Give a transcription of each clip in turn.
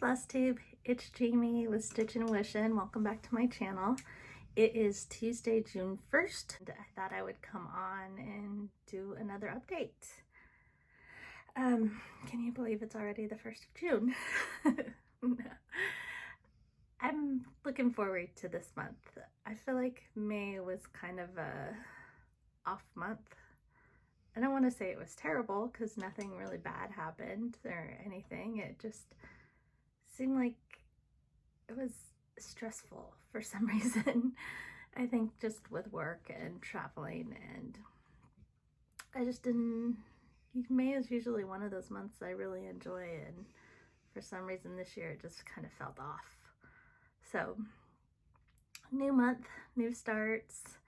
Flosstube, it's Jamie with Stitch and Wishin'. Welcome back to my channel. It is Tuesday, June 1st, and I thought I would come on and do another update. Can you believe it's already the 1st of June? No. I'm looking forward to this month. I feel like May was kind of a off month. I don't want to say it was terrible because nothing really bad happened or anything. It just seemed like it was stressful for some reason. I think just with work and traveling, and I just didn't. May is usually one of those months I really enjoy, and for some reason this year it just kind of felt off. So new month, new starts,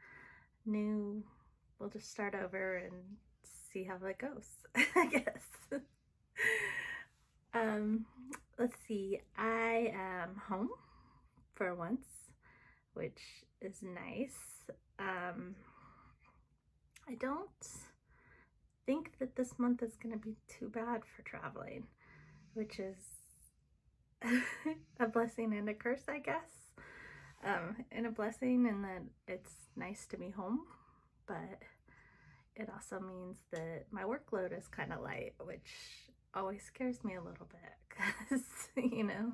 we'll just start over and see how it goes, I guess. Let's see, I am home for once, which is nice. I don't think that this month is going to be too bad for traveling, which is a blessing and a curse, I guess. And a blessing in that it's nice to be home, but it also means that my workload is kind of light, which always scares me a little bit because, you know,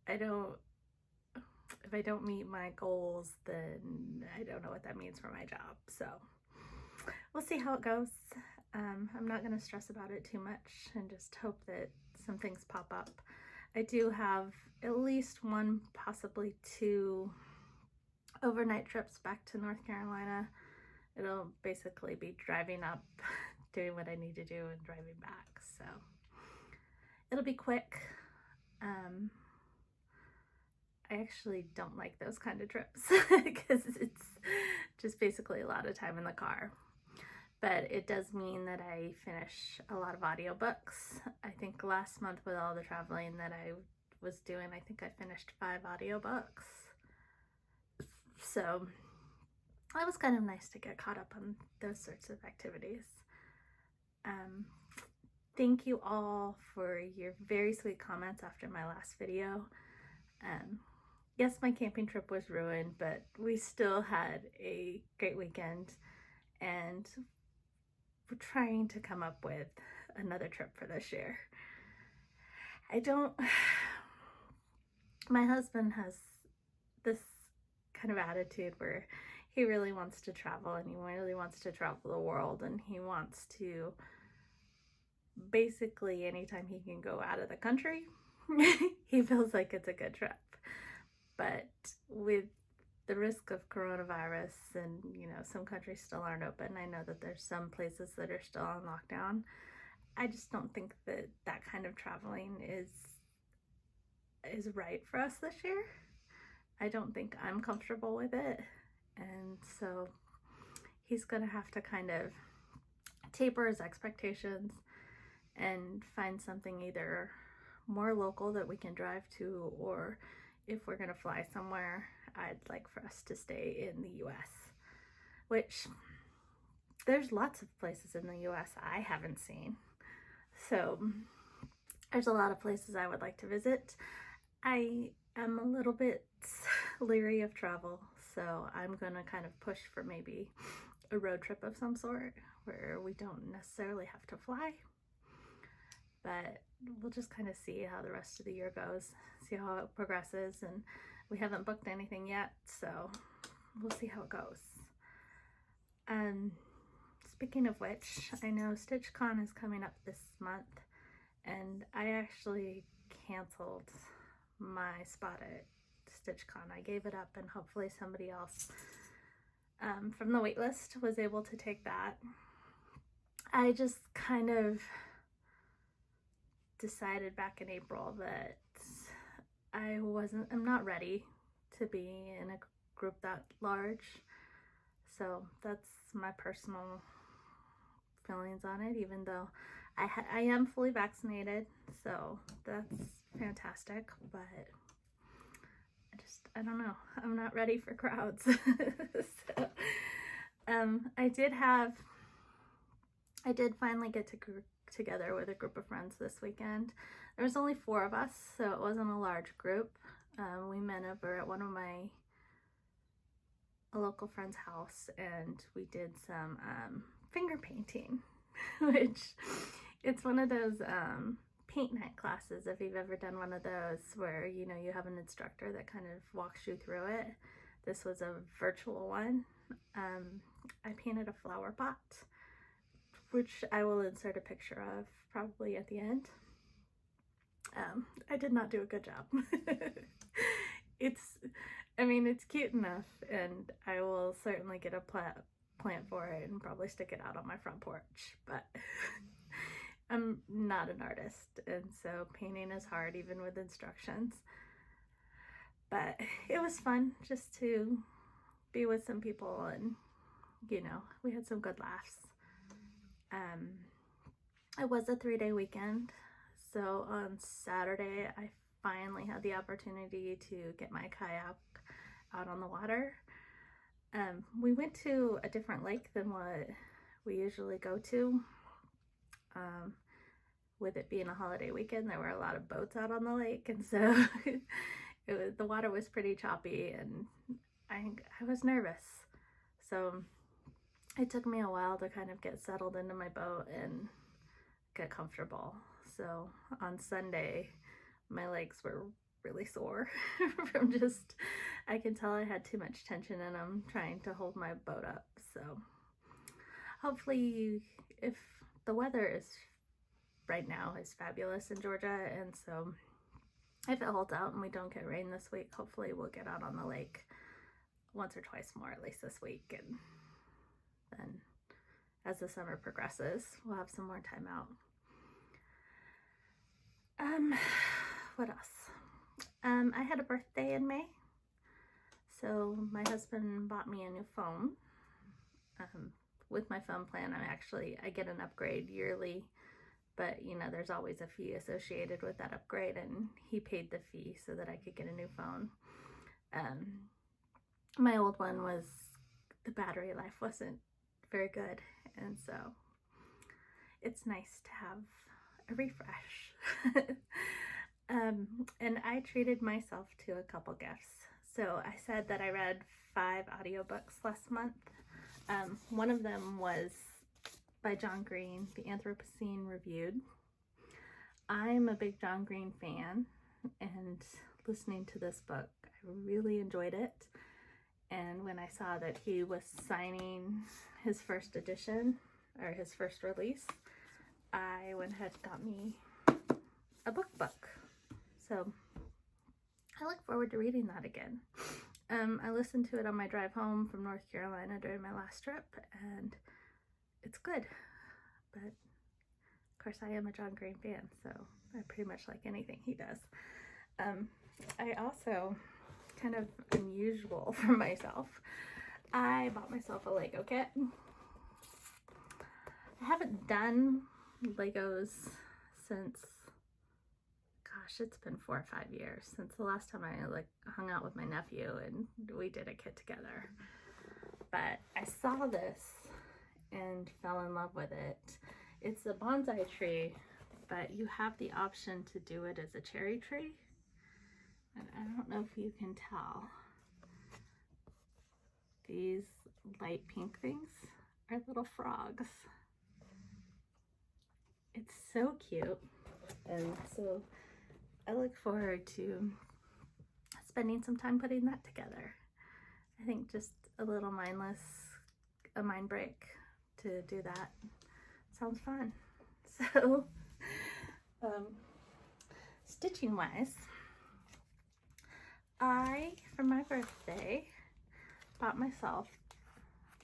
if I don't meet my goals, then I don't know what that means for my job. So we'll see how it goes. I'm not going to stress about it too much and just hope that some things pop up. I do have at least one, possibly two overnight trips back to North Carolina. It'll basically be driving up, doing what I need to do, and driving back. So it'll be quick. I actually don't like those kind of trips because it's just basically a lot of time in the car. But it does mean that I finish a lot of audiobooks. I think last month with all the traveling that I was doing, I think I finished 5 audiobooks. So it was kind of nice to get caught up on those sorts of activities. Thank you all for your very sweet comments after my last video. Yes, my camping trip was ruined, but we still had a great weekend, and we're trying to come up with another trip for this year. My husband has this kind of attitude where he really wants to travel, and he really wants to travel the world, and he wants to basically anytime he can go out of the country, he feels like it's a good trip. But with the risk of coronavirus and, you know, some countries still aren't open, I know that there's some places that are still on lockdown. I just don't think that that kind of traveling is right for us this year. I don't think I'm comfortable with it. And so he's gonna have to kind of taper his expectations and find something either more local that we can drive to, or if we're gonna fly somewhere, I'd like for us to stay in the US, which there's lots of places in the US I haven't seen. So there's a lot of places I would like to visit. I am a little bit leery of travel, so I'm gonna kind of push for maybe a road trip of some sort where we don't necessarily have to fly. But we'll just kind of see how the rest of the year goes, see how it progresses, and we haven't booked anything yet, so we'll see how it goes. Speaking of which, I know StitchCon is coming up this month, and I actually canceled my spot at StitchCon. I gave it up, and hopefully somebody else from the wait list was able to take that. I just kind of decided back in April that I'm not ready to be in a group that large. So that's my personal feelings on it, even though I am fully vaccinated, so that's fantastic, but I don't know, I'm not ready for crowds. So I did finally get to together with a group of friends this weekend. There was only 4 of us, so it wasn't a large group. We met over at one of a local friend's house, and we did some finger painting, which it's one of those paint night classes, if you've ever done one of those, where you have an instructor that kind of walks you through it. This was a virtual one. I painted a flower pot, which I will insert a picture of probably at the end. I did not do a good job. It's cute enough, and I will certainly get a plant for it and probably stick it out on my front porch, but I'm not an artist, and so painting is hard even with instructions. But it was fun just to be with some people, and we had some good laughs. It was a 3-day weekend, so on Saturday I finally had the opportunity to get my kayak out on the water. We went to a different lake than what we usually go to. With it being a holiday weekend, there were a lot of boats out on the lake, and so the water was pretty choppy, and I was nervous. So it took me a while to kind of get settled into my boat and get comfortable. So on Sunday, my legs were really sore from I can tell I had too much tension in them trying to hold my boat up. So hopefully, if the weather right now is fabulous in Georgia, and so if it holds out and we don't get rain this week, hopefully we'll get out on the lake once or twice more at least this week, and then as the summer progresses, we'll have some more time out. What else? I had a birthday in May, so my husband bought me a new phone. With my phone plan, I get an upgrade yearly, but there's always a fee associated with that upgrade, and he paid the fee so that I could get a new phone. My old one the battery life wasn't very good, and so it's nice to have a refresh. And I treated myself to a couple gifts. So I said that I read 5 audiobooks last month. One of them was by John Green, The Anthropocene Reviewed. I'm a big John Green fan, and listening to this book, I really enjoyed it. And when I saw that he was signing his first edition, or his first release, I went ahead and got me a book. So I look forward to reading that again. I listened to it on my drive home from North Carolina during my last trip, and it's good. But of course, I am a John Green fan, so I pretty much like anything he does. I also, kind of unusual for myself, I bought myself a Lego kit. I haven't done Legos since, gosh, it's been 4 or 5 years since the last time I hung out with my nephew and we did a kit together. But I saw this and fell in love with it. It's a bonsai tree, but you have the option to do it as a cherry tree. And I don't know if you can tell. These light pink things are little frogs. It's so cute, and so I look forward to spending some time putting that together. I think just a mind break to do that sounds fun. So, stitching wise, for my birthday, bought myself,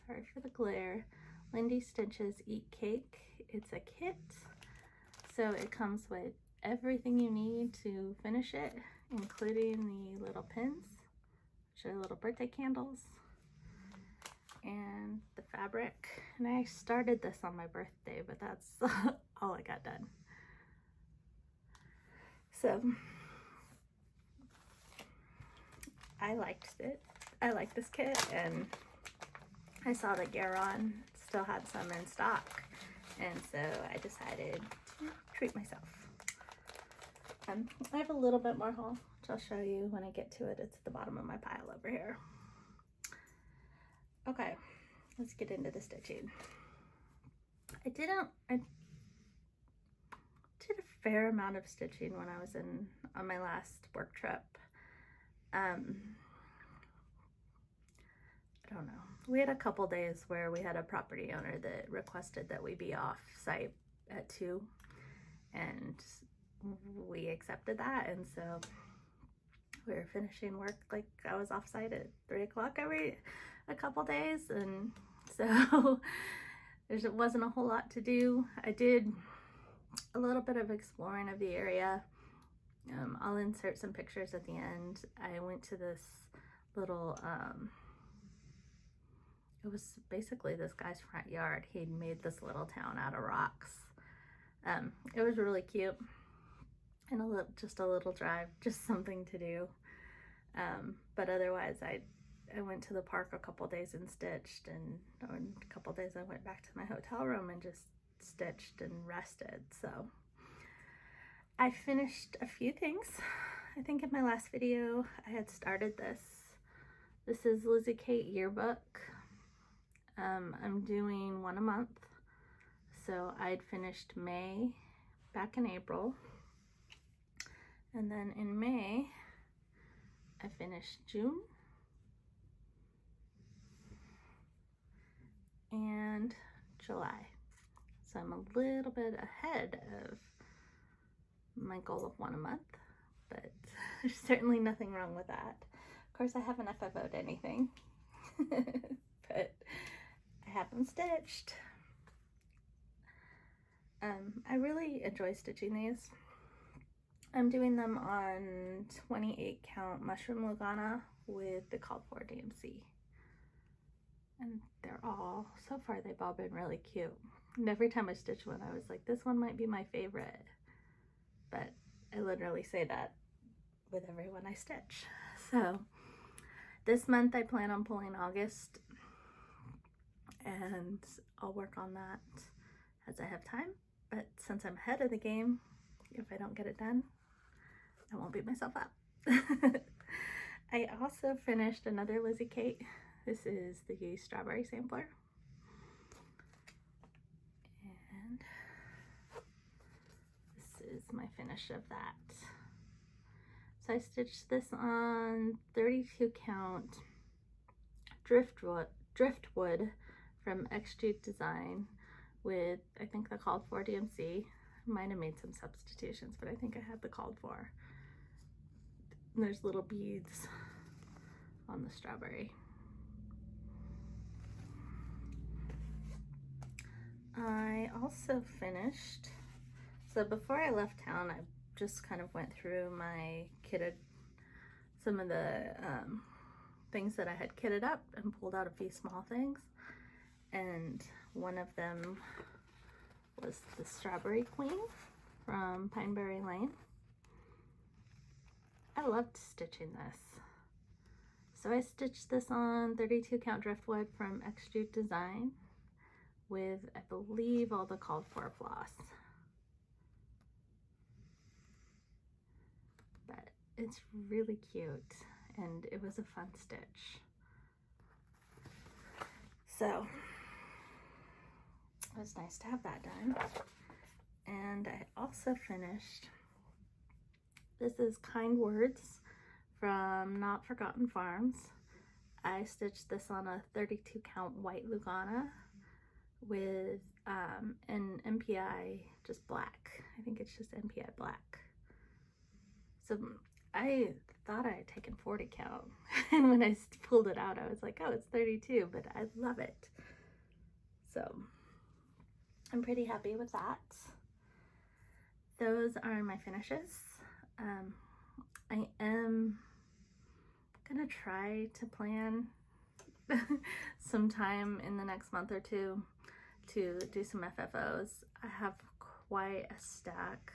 sorry for the glare, Lindy Stitch's Eat Cake. It's a kit, so it comes with everything you need to finish it, including the little pins, which are little birthday candles, and the fabric. And I started this on my birthday, but that's all I got done. So I liked it. I like this kit, and I saw that Garon still had some in stock, and so I decided to treat myself. I have a little bit more haul, which I'll show you when I get to it. It's at the bottom of my pile over here. Okay, let's get into the stitching. I did a fair amount of stitching when I was on my last work trip. I don't know. We had a couple days where we had a property owner that requested that we be off site at 2, and we accepted that, and so we were finishing work like I was off site at 3 o'clock a couple days, and so there wasn't a whole lot to do. I did a little bit of exploring of the area. I'll insert some pictures at the end. I went to this little it was basically this guy's front yard. He'd made this little town out of rocks. It was really cute, and just a little drive, just something to do. But otherwise, I went to the park a couple days and stitched, and a couple days I went back to my hotel room and just stitched and rested. So I finished a few things. I think in my last video I had started this. This is Lizzie Kate yearbook. I'm doing 1 a month. So I'd finished May back in April, and then in May I finished June and July. So I'm a little bit ahead of my goal of 1 a month, but there's certainly nothing wrong with that. Of course, I haven't FFO'd anything, but I have them stitched. I really enjoy stitching these. I'm doing them on 28 count mushroom Lugana with the called for DMC. And they're all, so far they've all been really cute. And every time I stitch one, I was like, this one might be my favorite. But I literally say that with every one I stitch. So this month I plan on pulling August, and I'll work on that as I have time. But since I'm ahead of the game, if I don't get it done, I won't beat myself up. I also finished another Lizzie Kate. This is the strawberry sampler. And this is my finish of that. So I stitched this on 32 count driftwood from Extrude Design with, I think, the called for DMC. Might have made some substitutions, but I think I had the called for. And there's little beads on the strawberry. I also finished, so before I left town, I just kind of went through my kitted, some of the things that I had kitted up, and pulled out a few small things. And one of them was the Strawberry Queen from Pineberry Lane. I loved stitching this. So I stitched this on 32 count driftwood from Extrude Design with, I believe, all the called for floss. But it's really cute, and it was a fun stitch. So it was nice to have that done. And I also finished, this is Kind Words from Not Forgotten Farms. I stitched this on a 32 count white Lugana with an MPI just black. I think it's just MPI black. So I thought I had taken 40 count, and when I pulled it out, I was like, oh, it's 32, but I love it. So I'm pretty happy with that. Those are my finishes. I am gonna try to plan sometime in the next month or two to do some FFOs. I have quite a stack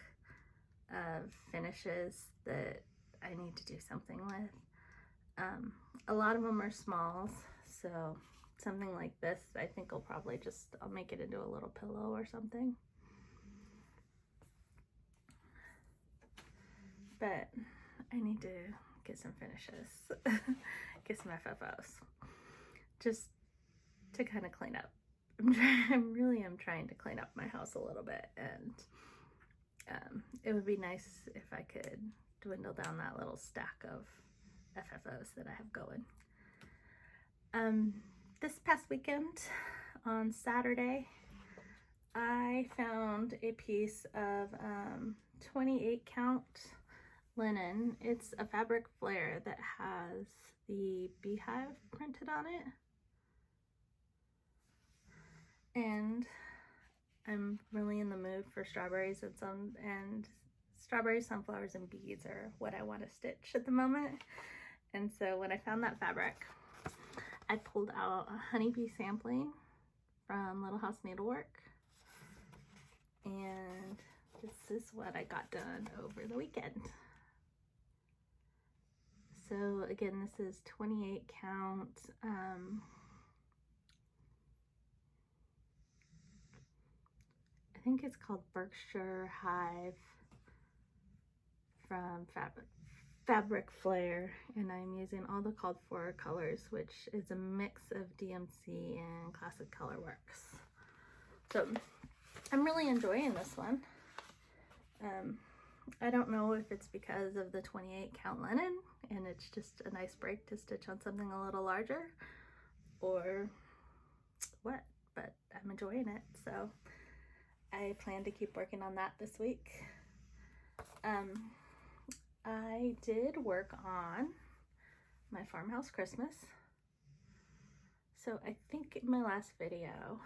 of finishes that I need to do something with. A lot of them are smalls, so something like this, I think I'll make it into a little pillow or something. But I need to get some finishes, get some FFOs, just to kind of clean up. I really am trying to clean up my house a little bit, and it would be nice if I could dwindle down that little stack of FFOs that I have going. This past weekend on Saturday, I found a piece of 28 count linen. It's a fabric flare that has the beehive printed on it. And I'm really in the mood for strawberries and strawberries, sunflowers, and beads are what I want to stitch at the moment. And so when I found that fabric, I pulled out a honeybee sampling from Little House Needlework, and this is what I got done over the weekend. So again, this is 28 count. I think it's called Berkshire Hive from Fabric Flare, and I'm using all the called for colors, which is a mix of DMC and Classic Colorworks. So I'm really enjoying this one. I don't know if it's because of the 28 count linen and it's just a nice break to stitch on something a little larger, or what, but I'm enjoying it. So I plan to keep working on that this week. I did work on my farmhouse Christmas. So I think in my last video,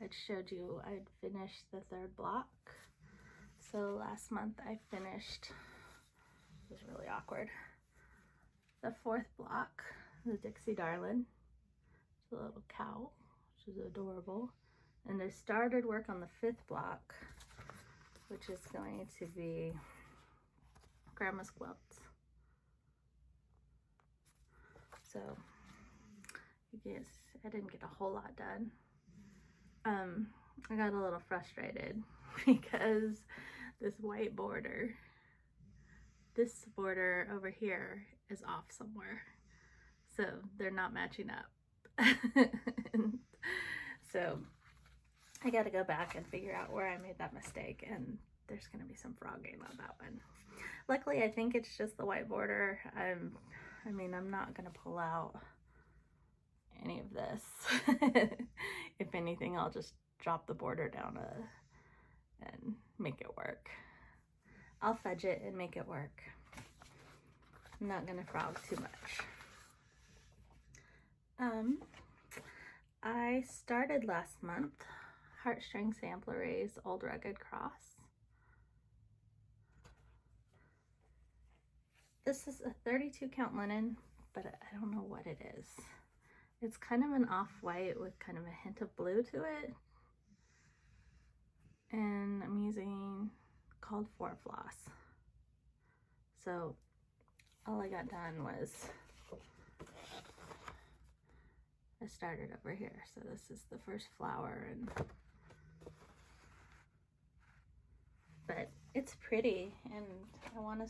I showed you I'd finished the 3rd block. So last month I finished, it was really awkward, the 4th block, the Dixie Darlin', the little cow, which is adorable. And I started work on the 5th block, which is going to be Grandma's quilts. So, yes, I didn't get a whole lot done. I got a little frustrated because this white border, this border over here is off somewhere. So they're not matching up. So I got to go back and figure out where I made that mistake, and there's going to be some frogging on that one. Luckily, I think it's just the white border. I mean, I'm not going to pull out any of this. If anything, I'll just drop the border down and make it work. I'll fudge it and make it work. I'm not going to frog too much. I started last month Heartstring Samplery's Old Rugged Cross. This is a 32 count linen, but I don't know what it is. It's kind of an off-white with kind of a hint of blue to it. And I'm using called for floss. So all I got done was I started over here. So this is the first flower, but it's pretty and I want to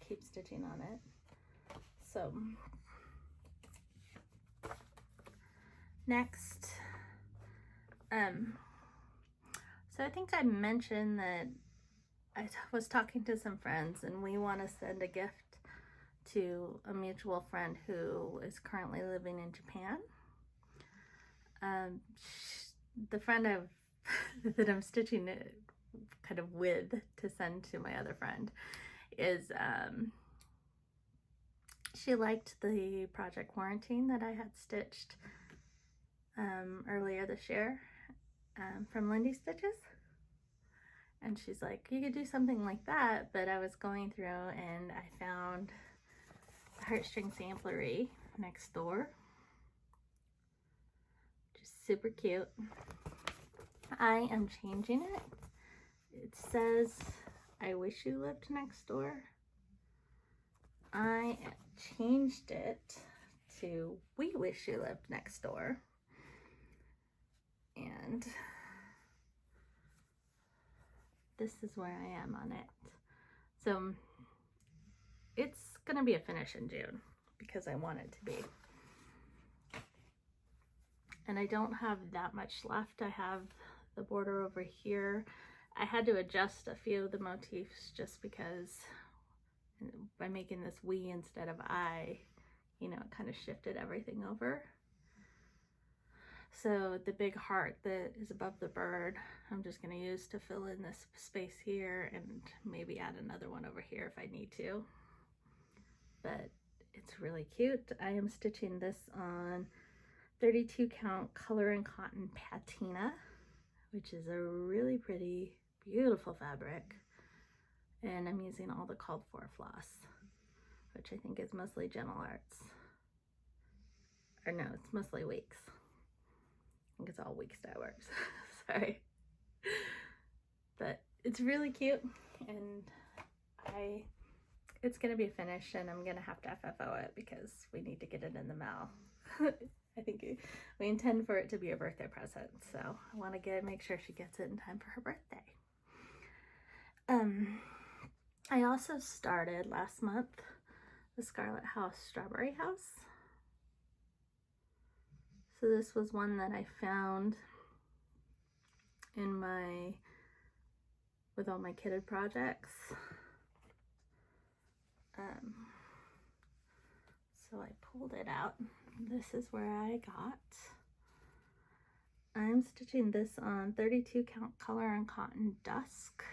keep stitching on it. So next, so I think I mentioned that I was talking to some friends and we want to send a gift to a mutual friend who is currently living in Japan. The friend that I'm stitching it kind of with to send to my other friend is, she liked the Project Quarantine that I had stitched earlier this year from Lindy Stitches. And she's like, you could do something like that, but I was going through and I found the Heartstring Samplery next door. Just super cute. I am changing it. It says, I wish you lived next door. I changed it to We Wish You Lived Next Door. And this is where I am on it. So it's gonna be a finish in June because I want it to be. And I don't have that much left. I have the border over here. I had to adjust a few of the motifs just because by making this we instead of I, you know, it kind of shifted everything over. So the big heart that is above the bird, I'm just going to use to fill in this space here and maybe add another one over here if I need to. But it's really cute. I am stitching this on 32 count color and cotton patina, which is a really pretty, beautiful fabric. And I'm using all the called for floss, which I think is mostly Gentle Arts. Or no, it's mostly Weeks. I think it's all Weeks dye works. Sorry. But it's really cute, and it's gonna be a finish, and I'm gonna have to FFO it because we need to get it in the mail. I think we intend for it to be a birthday present, so I want to make sure she gets it in time for her birthday. I also started last month the Scarlet House Strawberry House. So this was one that I found in with all my kitted projects. So I pulled it out. This is where I got. I'm stitching this on 32 count color and cotton dusk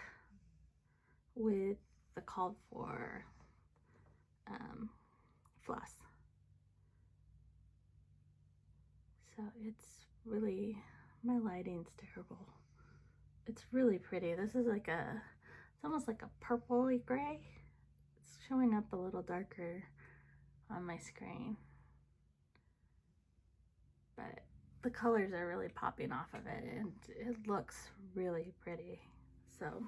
with the called for floss. So it's really, my lighting's terrible. It's really pretty. This is like it's almost like a purpley gray. It's showing up a little darker on my screen, but the colors are really popping off of it and it looks really pretty. So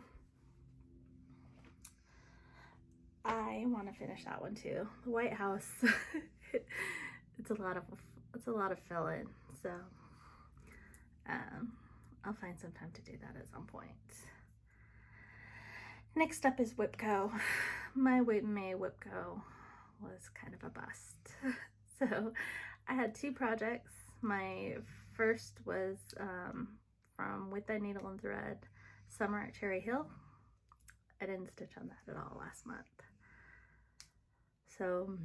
I want to finish that one too. The White House, it's a lot of fill-in, so I'll find some time to do that at some point. Next up is WIPCO. My May Wrap-up was kind of a bust. So I had two projects. My first was from With Thy Needle and Thread, Summer at Cherry Hill. I didn't stitch on that at all last month. So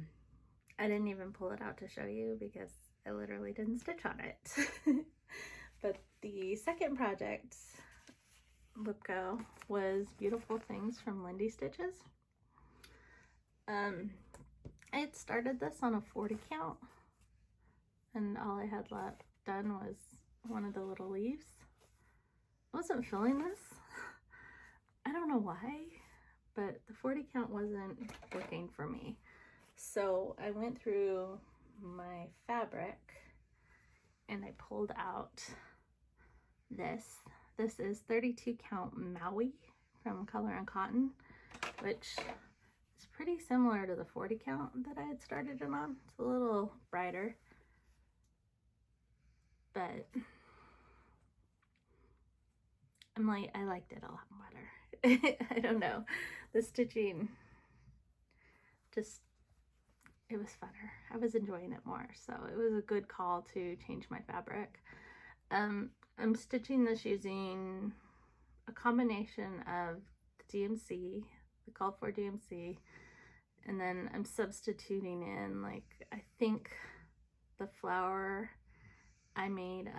I didn't even pull it out to show you because I literally didn't stitch on it. But the second project, WIPCO, was Beautiful Things from Lindy Stitches. I had started this on a 40 count and all I had done was one of the little leaves. I wasn't filling this. I don't know why, but the 40 count wasn't working for me. So I went through my fabric and I pulled out this. This is 32 count Maui from Color and Cotton, which is pretty similar to the 40 count that I had started it on. It's a little brighter, but I liked it a lot better. I don't know. The stitching it was funner. I was enjoying it more, so it was a good call to change my fabric. I'm stitching this using a combination of the DMC, the called for DMC, and then I'm substituting in, I think the flower I made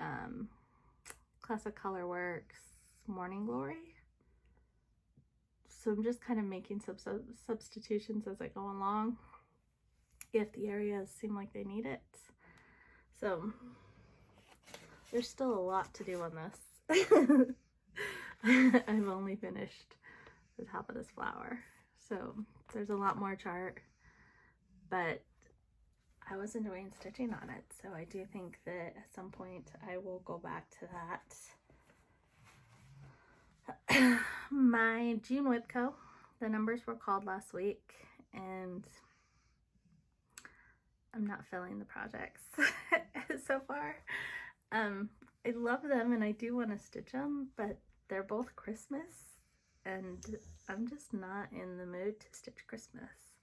Classic Colorworks Morning Glory. So I'm just kind of making substitutions as I go along if the areas seem like they need it. So there's still a lot to do on this. I've only finished the top of this flower, so there's a lot more chart, but I was enjoying stitching on it, so I do think that at some point I will go back to that. My June WIPCO, the numbers were called last week, and I'm not filling the projects so far. I love them and I do want to stitch them, but they're both Christmas and I'm just not in the mood to stitch Christmas.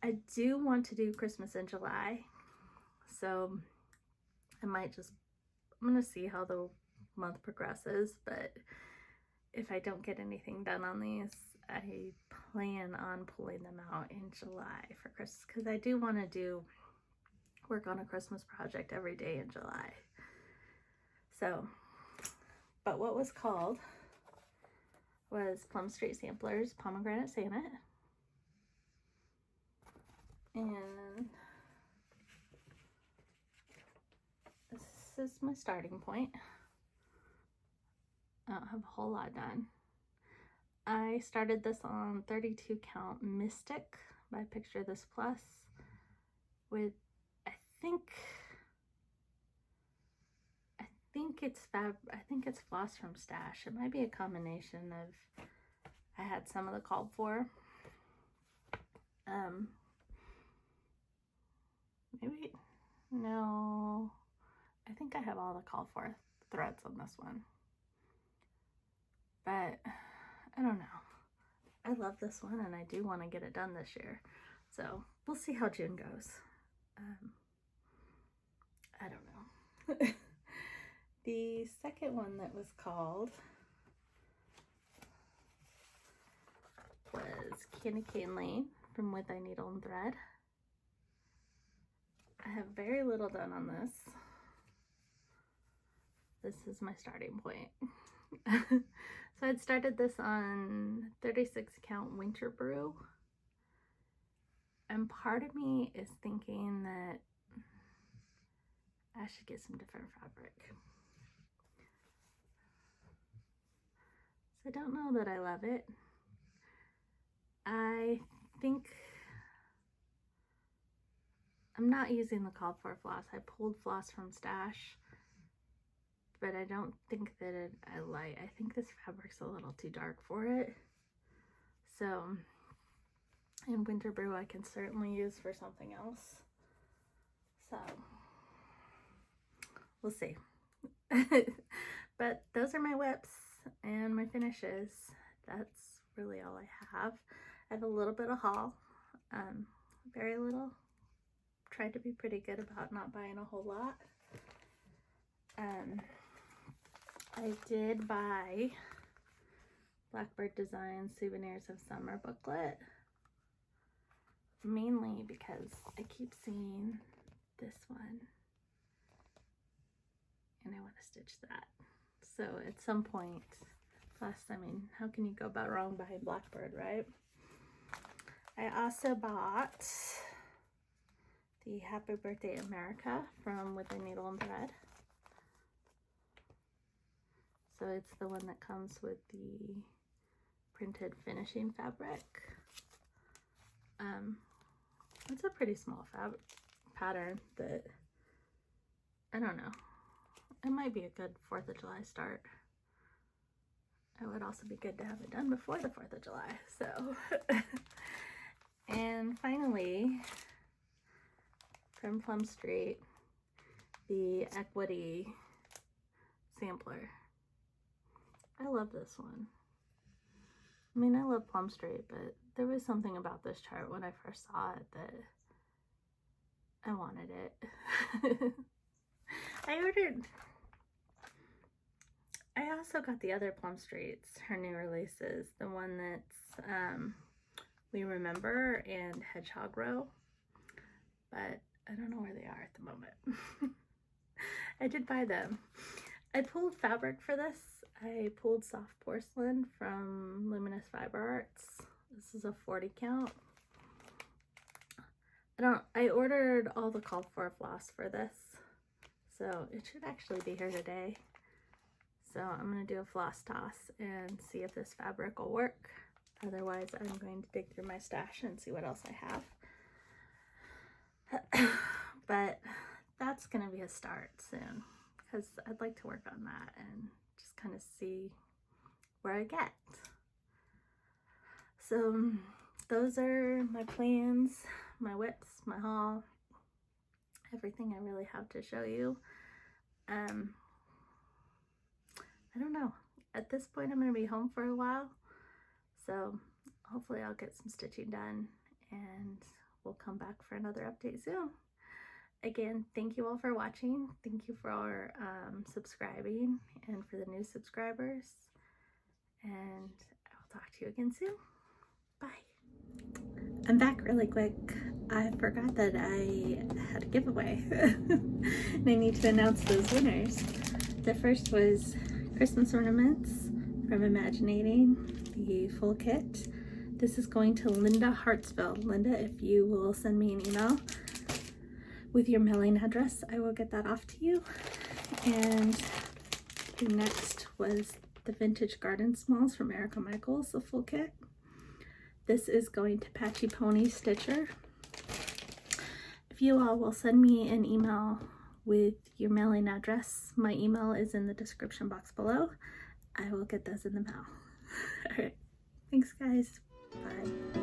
I do want to do Christmas in July, so I might just, I'm gonna see how the month progresses, but if I don't get anything done on these, I plan on pulling them out in July for Christmas, because I do want to do work on a Christmas project every day in July. So, but what was called was Plum Street Samplers Pomegranate Santa. And this is my starting point. I don't have a whole lot done. I started this on 32 count Mystic by Picture This Plus with, I think it's floss from Stash. It might be a combination of, I had some of the called for. Maybe, no, I think I have all the called for threads on this one. But I don't know. I love this one and I do want to get it done this year. So we'll see how June goes. I don't know. The second one that was called was Candy Cane Lane from With Thy Needle and Thread. I have very little done on this. This is my starting point. So I'd started this on 36 count Winter Brew. And part of me is thinking that I should get some different fabric. So I don't know that I love it. I think I'm not using the called for floss. I pulled floss from Stash, but I don't think that I think this fabric's a little too dark for it. So, in Winter Brew I can certainly use for something else. So, we'll see. But those are my whips and my finishes. That's really all I have. I have a little bit of haul, very little. Tried to be pretty good about not buying a whole lot. I did buy Blackbird Design Souvenirs of Summer booklet, mainly because I keep seeing this one and I want to stitch that. So at some point, plus, I mean, how can you go about wrong buying Blackbird, right? I also bought the Happy Birthday America from With a Needle and Thread. So it's the one that comes with the printed finishing fabric. It's a pretty small pattern that, I don't know, it might be a good 4th of July start. It would also be good to have it done before the 4th of July, so. And finally, from Plum Street, the Equity sampler. I love this one. I mean, I love Plum Street, but there was something about this chart when I first saw it that I wanted it. I also got the other Plum Streets, her new releases, the one that's We Remember and Hedgehog Row, but I don't know where they are at the moment. I did buy them. I pulled fabric for this. I pulled soft porcelain from Luminous Fiber Arts. This is a 40 count. I ordered all the called for floss for this, so it should actually be here today. So I'm going to do a floss toss and see if this fabric will work. Otherwise, I'm going to dig through my stash and see what else I have. But that's going to be a start soon, because I'd like to work on that and just kind of see where I get. So those are my plans, my whips, my haul. everything I really have to show you. I don't know. At this point, I'm going to be home for a while, so hopefully I'll get some stitching done and we'll come back for another update soon. Again, thank you all for watching. Thank you for subscribing and for the new subscribers. And I will talk to you again soon. Bye. I'm back really quick. I forgot that I had a giveaway and I need to announce those winners. The first was Christmas Ornaments from Imaginating, the full kit. This is going to Linda Hartfield. Linda, if you will send me an email with your mailing address, I will get that off to you. And the next was the Vintage Garden Smalls from Erica Michaels, the full kit. This is going to Patchy Pony Stitcher. If you all will send me an email with your mailing address, my email is in the description box below. I will get those in the mail. All right, thanks guys, bye.